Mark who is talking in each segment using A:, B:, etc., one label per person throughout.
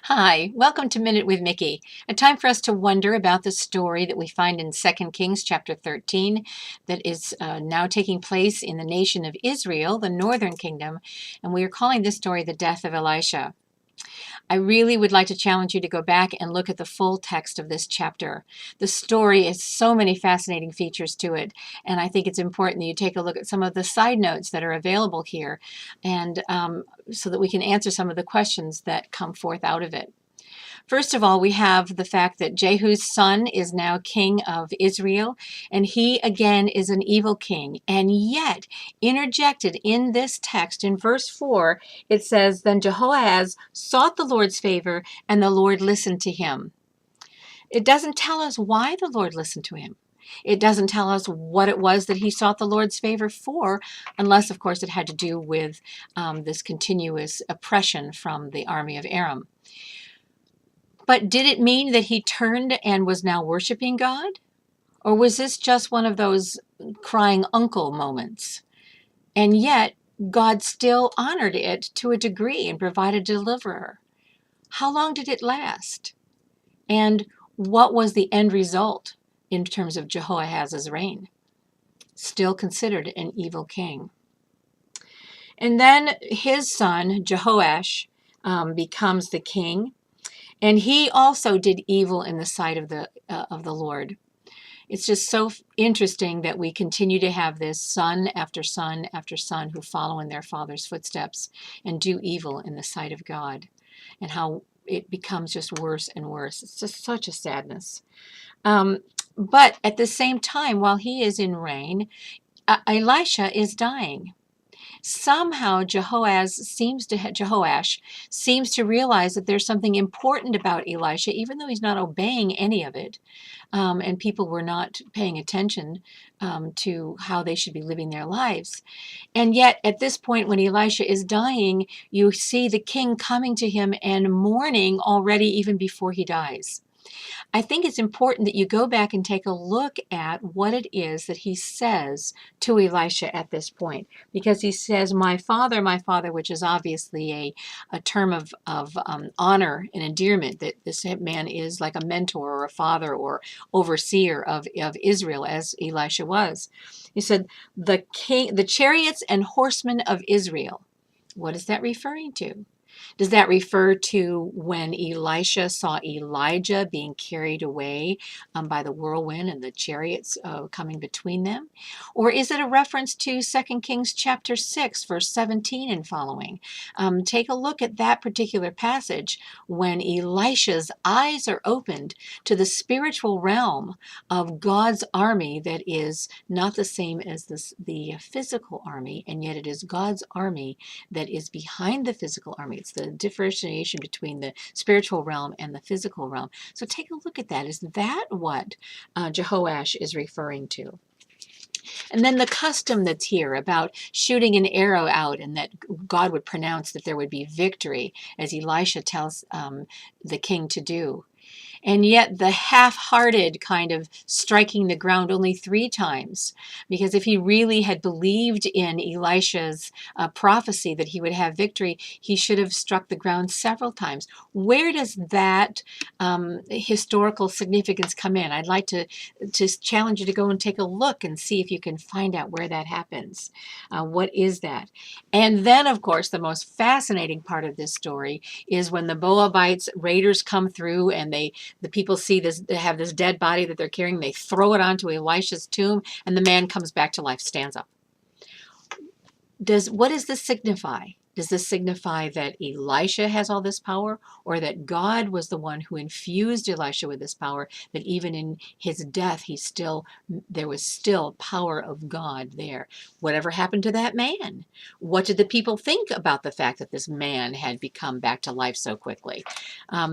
A: Hi, welcome to Minute with Mickey, a time for us to wonder about the story that we find in 2 Kings chapter 13 that is now taking place in the nation of Israel, the northern kingdom, and we are calling this story the death of Elisha. I really would like to challenge you to go back and look at the full text of this chapter. The story has so many fascinating features to it, and I think it's important that you take a look at some of the side notes that are available here, and so that we can answer some of the questions that come forth out of it. First of all, we have the fact that Jehu's son is now king of Israel, and he again is an evil king. And yet, interjected in this text, in verse 4, it says, Then Jehoahaz sought the Lord's favor, and the Lord listened to him. It doesn't tell us why the Lord listened to him. It doesn't tell us what it was that he sought the Lord's favor for, unless, of course, it had to do with this continuous oppression from the army of Aram. But did it mean that he turned and was now worshiping God? Or was this just one of those crying uncle moments? And yet, God still honored it to a degree and provided a deliverer. How long did it last? And what was the end result in terms of Jehoahaz's reign? Still considered an evil king. And then his son, Jehoash, becomes the king. And he also did evil in the sight of the Lord. It's just so interesting that we continue to have this son after son after son who follow in their father's footsteps and do evil in the sight of God, and how it becomes just worse and worse. It's just such a sadness. But at the same time, while he is in reign, Elisha is dying. Somehow Jehoash seems to realize that there's something important about Elisha, even though he's not obeying any of it, and people were not paying attention to how they should be living their lives. And yet, at this point, when Elisha is dying, you see the king coming to him and mourning already even before he dies. I think it's important that you go back and take a look at what it is that he says to Elisha at this point, because he says, my father, which is obviously a term of honor and endearment, that this man is like a mentor or a father or overseer of Israel, as Elisha was. He said, the chariots and horsemen of Israel. What is that referring to? Does that refer to when Elisha saw Elijah being carried away by the whirlwind and the chariots coming between them? Or is it a reference to 2 Kings chapter 6, verse 17 and following? Take a look at that particular passage when Elisha's eyes are opened to the spiritual realm of God's army that is not the same as the physical army, and yet it is God's army that is behind the physical army. It's the differentiation between the spiritual realm and the physical realm. So take a look at that. Is that what Jehoash is referring to? And then the custom that's here about shooting an arrow out, and that God would pronounce that there would be victory, as Elisha tells the king to do. And yet the half-hearted kind of striking the ground only 3 times, because if he really had believed in Elisha's prophecy that he would have victory, he should have struck the ground several times. Where does that historical significance come in? I'd like to challenge you to go and take a look and see if you can find out where that happens. What is that? And then, of course, the most fascinating part of this story is when the Moabites raiders come through, and the people see this, they have this dead body that they're carrying, they throw it onto Elisha's tomb, and the man comes back to life, stands up. What does this signify? Does this signify that Elisha has all this power, or that God was the one who infused Elisha with this power, that even in his death there was still power of God there? Whatever happened to that man? What did the people think about the fact that this man had become back to life so quickly?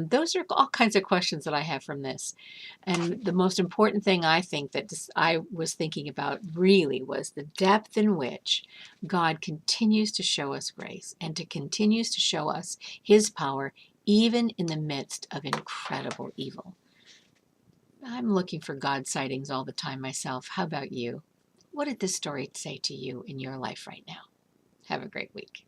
A: Those are all kinds of questions that I have from this. And the most important thing I think that I was thinking about really was the depth in which God continues to show us grace and continues to show us his power even in the midst of incredible evil. I'm looking for God sightings all the time myself. How about you? What did this story say to you in your life right now? Have a great week.